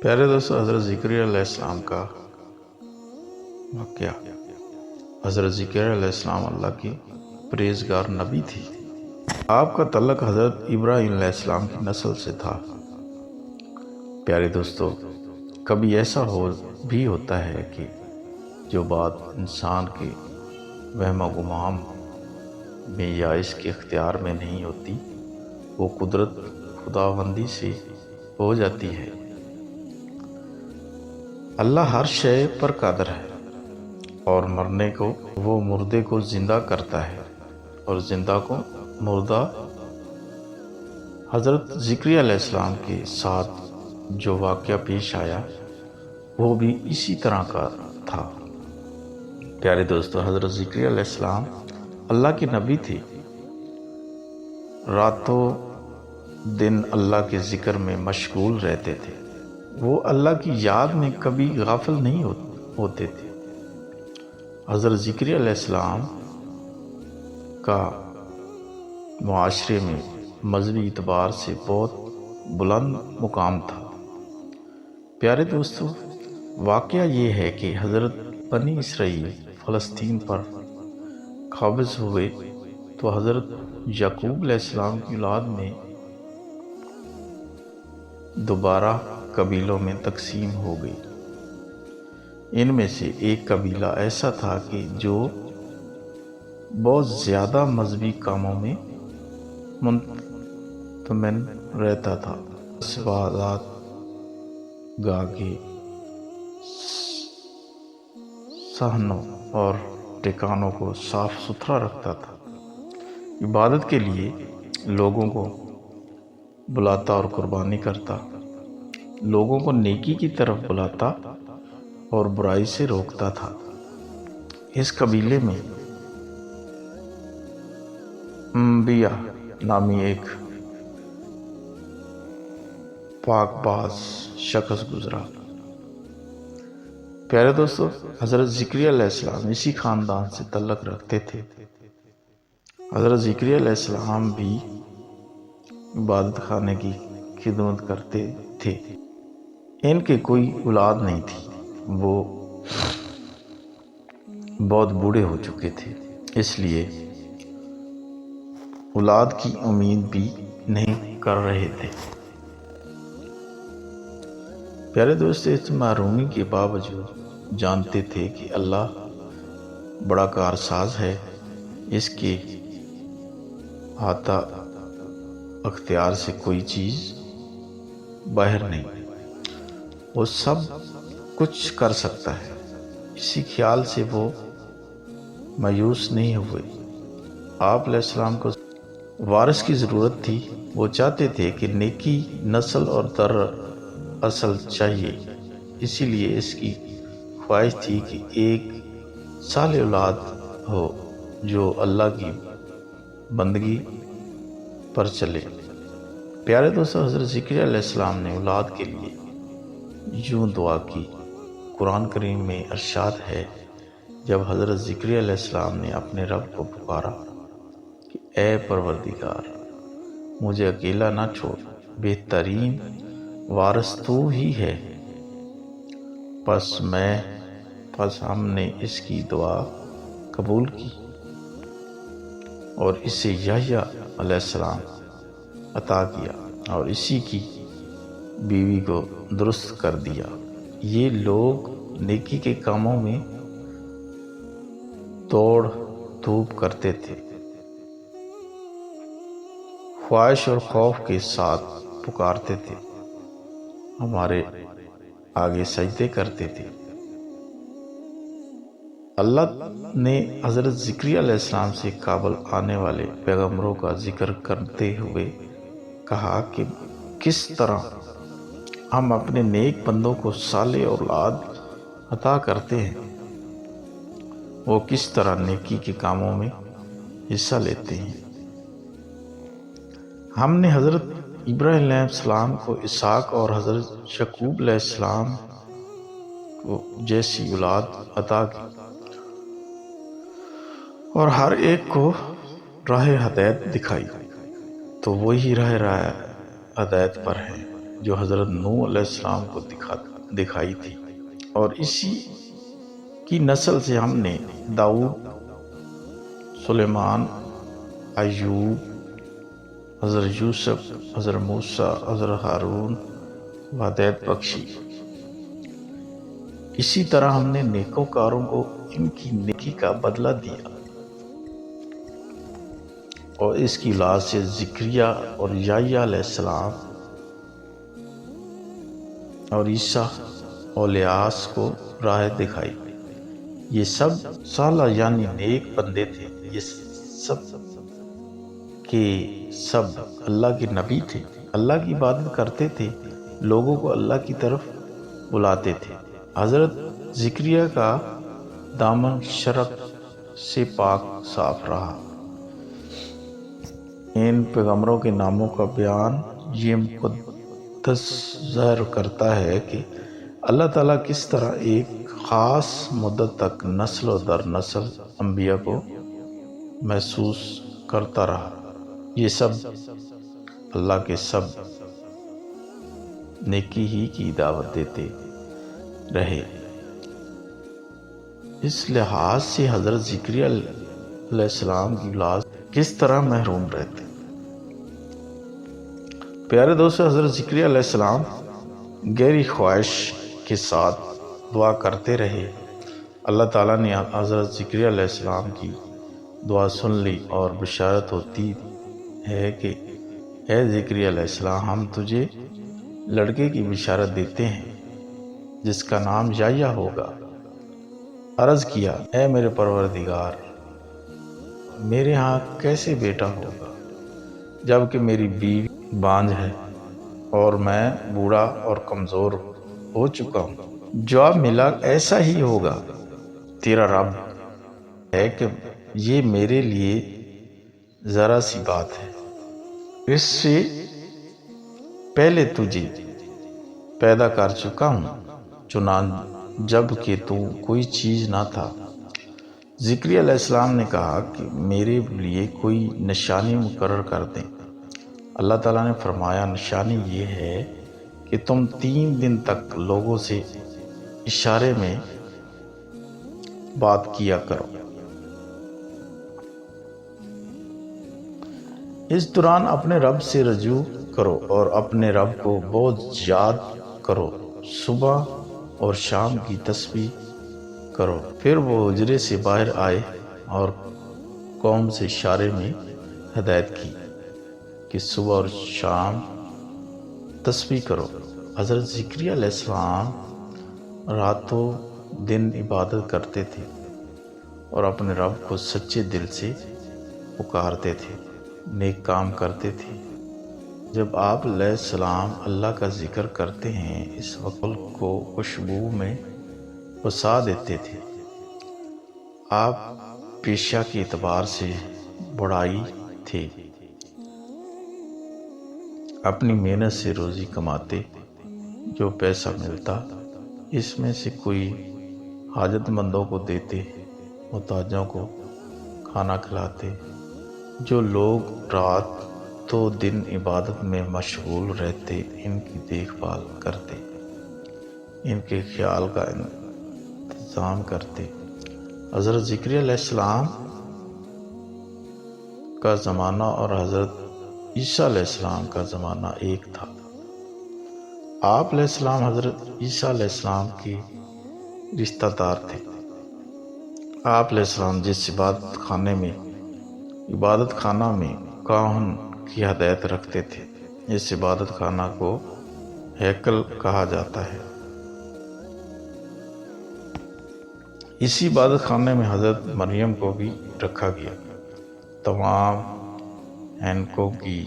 پیارے دوستو، حضرت زکریا علیہ السلام کا واقعہ۔ حضرت زکریا علیہ السلام اللہ کی پرہیزگار نبی تھی۔ آپ کا تعلق حضرت ابراہیم علیہ السلام کی نسل سے تھا۔ پیارے دوستو، کبھی ایسا بھی ہوتا ہے کہ جو بات انسان کے وہم و گمان میں یا اس کے اختیار میں نہیں ہوتی، وہ قدرت خداوندی سے ہو جاتی ہے۔ اللہ ہر شے پر قادر ہے، اور مرنے کو وہ مردے کو زندہ کرتا ہے اور زندہ کو مردہ۔ حضرت زکریا علیہ السلام کے ساتھ جو واقعہ پیش آیا وہ بھی اسی طرح کا تھا۔ پیارے دوستو، حضرت زکریا علیہ السلام اللہ کے نبی تھے۔ راتوں دن اللہ کے ذکر میں مشغول رہتے تھے۔ وہ اللہ کی یاد میں کبھی غافل نہیں ہوتے تھے۔ حضرت زکریا علیہ السلام کا معاشرے میں مذہبی اعتبار سے بہت بلند مقام تھا۔ پیارے دوستو، واقعہ یہ ہے کہ حضرت بنی اسرائیل فلسطین پر قابض ہوئے تو حضرت یعقوب علیہ السلام کی اولاد میں دوبارہ قبیلوں میں تقسیم ہو گئی۔ ان میں سے ایک قبیلہ ایسا تھا کہ جو بہت زیادہ مذہبی کاموں میں مطمئن رہتا تھا۔ عبادات گاہ کے صحنوں اور ٹھکانوں کو صاف ستھرا رکھتا تھا، عبادت کے لیے لوگوں کو بلاتا اور قربانی کرتا، لوگوں کو نیکی کی طرف بلاتا اور برائی سے روکتا تھا۔ اس قبیلے میں انبیاء نامی ایک پاک باز شخص گزرا۔ پیارے دوستو، حضرت زکریا علیہ السلام اسی خاندان سے تعلق رکھتے تھے۔ حضرت زکریا علیہ السلام بھی عبادت خانے کی خدمت کرتے تھے۔ ان کے کوئی اولاد نہیں تھی، وہ بہت بوڑھے ہو چکے تھے، اس لیے اولاد کی امید بھی نہیں کر رہے تھے۔ پیارے دوست، اس محرومی کے باوجود جانتے تھے کہ اللہ بڑا کارساز ہے، اس کے احاطہ اختیار سے کوئی چیز باہر نہیں، وہ سب کچھ کر سکتا ہے۔ اسی خیال سے وہ مایوس نہیں ہوئے۔ آپ علیہ السلام کو وارث کی ضرورت تھی۔ وہ چاہتے تھے کہ نیکی نسل اور در اصل چاہیے، اسی لیے اس کی خواہش تھی کہ ایک صالح اولاد ہو جو اللہ کی بندگی پر چلے۔ پیارے دوستو، حضرت زکریا علیہ السلام نے اولاد کے لیے یوں دعا کی۔ قرآن کریم میں ارشاد ہے، جب حضرت زکریا علیہ السلام نے اپنے رب کو پکارا کہ اے پروردگار، مجھے اکیلا نہ چھوڑ، بہترین وارث تو ہی ہے، پس ہم نے اس کی دعا قبول کی اور اسے یحییٰ علیہ السلام عطا کیا اور اسی کی بیوی کو درست کر دیا۔ یہ لوگ نیکی کے کاموں میں دوڑ دھوپ کرتے تھے، خواہش اور خوف کے ساتھ پکارتے تھے، ہمارے آگے سجدے کرتے تھے۔ اللہ نے حضرت زکریا علیہ السلام سے قابل آنے والے پیغمبروں کا ذکر کرتے ہوئے کہا کہ کس طرح ہم اپنے نیک بندوں کو صالح اولاد عطا کرتے ہیں، وہ کس طرح نیکی کے کاموں میں حصہ لیتے ہیں۔ ہم نے حضرت ابراہیم علیہ السلام کو اسحاق اور حضرت یعقوب علیہ السلام کو جیسی اولاد عطا کی اور ہر ایک کو راہ ہدایت دکھائی، تو وہی راہ ہدایت پر ہے۔ جو حضرت نوح علیہ السلام کو دکھائی تھی، اور اسی کی نسل سے ہم نے داؤد، سلیمان، ایوب، حضرت یوسف، حضرت موسیٰ، حضرت ہارون کو ہدایت بخشی۔ اسی طرح ہم نے نیکوکاروں کو ان کی نیکی کا بدلہ دیا، اور اس کی اولاد سے زکریا اور یحییٰ علیہ السلام اور عیسیٰ اور الیاس کو راہ دکھائی۔ یہ سب صالح یعنی نیک بندے تھے، یہ سب کے سب اللہ کے نبی تھے، اللہ کی عبادت کرتے تھے، لوگوں کو اللہ کی طرف بلاتے تھے۔ حضرت زکریا کا دامن شرک سے پاک صاف رہا۔ ان پیغمبروں کے ناموں کا بیان یہ مقدس ظاہر کرتا ہے کہ اللہ تعالیٰ کس طرح ایک خاص مدت تک نسل و در نسل انبیاء کو محسوس کرتا رہا۔ یہ سب اللہ کے سب نیکی ہی کی دعوت دیتے رہے۔ اس لحاظ سے حضرت زکریا علیہ السلام کی اولاد کس طرح محروم رہتے۔ پیارے دوستو، حضرت زکریا علیہ السلام گہری خواہش کے ساتھ دعا کرتے رہے۔ اللہ تعالیٰ نے حضرت زکریا علیہ السلام کی دعا سن لی اور بشارت ہوتی ہے کہ اے زکریا علیہ السلام، ہم تجھے لڑکے کی بشارت دیتے ہیں جس کا نام یحییٰ ہوگا۔ عرض کیا، اے میرے پروردگار، میرے ہاں کیسے بیٹا ہوگا جبکہ میری بیوی بانجھ ہے اور میں بوڑھا اور کمزور ہو چکا ہوں؟ جواب ملا، ایسا ہی ہوگا، تیرا رب ہے کہ یہ میرے لیے ذرا سی بات ہے، اس سے پہلے تجھے پیدا کر چکا ہوں، چنانچہ جب کہ تو کوئی چیز نہ تھا۔ زکریا علیہ السلام نے کہا کہ میرے لیے کوئی نشانی مقرر کر دیں۔ اللہ تعالیٰ نے فرمایا، نشانی یہ ہے کہ تم 3 دن تک لوگوں سے اشارے میں بات کیا کرو۔ اس دوران اپنے رب سے رجوع کرو اور اپنے رب کو بہت یاد کرو، صبح اور شام کی تسبیح کرو۔ پھر وہ حجرے سے باہر آئے اور قوم سے اشارے میں ہدایت کی کہ صبح اور شام تسبیح کرو۔ حضرت زکریا علیہ السلام راتوں دن عبادت کرتے تھے اور اپنے رب کو سچے دل سے پکارتے تھے، نیک کام کرتے تھے۔ جب آپ علیہ السلام اللہ کا ذکر کرتے ہیں، اس وقت کو خوشبو میں بسا دیتے تھے۔ آپ پیشہ کے اعتبار سے بڑائی تھے، اپنی محنت سے روزی کماتے، جو پیسہ ملتا اس میں سے کوئی حاجت مندوں کو دیتے، محتاجوں کو کھانا کھلاتے۔ جو لوگ رات تو دن عبادت میں مشغول رہتے، ان کی دیکھ بھال کرتے، ان کے خیال کا انتظام کرتے۔ حضرت زکریا علیہ السلام کا زمانہ اور حضرت عیسیٰ علیہ السلام کا زمانہ ایک تھا۔ آپ علیہ السلام حضرت عیسیٰ علیہ السلام کے رشتہ دار تھے۔ آپ علیہ السلام جس عبادت خانہ میں کاہن کی ہدایت رکھتے تھے، اس عبادت خانہ کو ہیکل کہا جاتا ہے۔ اسی عبادت خانے میں حضرت مریم کو بھی رکھا گیا۔ تمام اینکوں کی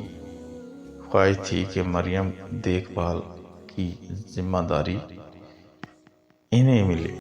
خواہش تھی کہ مریم دیکھ بھال کی ذمہ داری انہیں ملے۔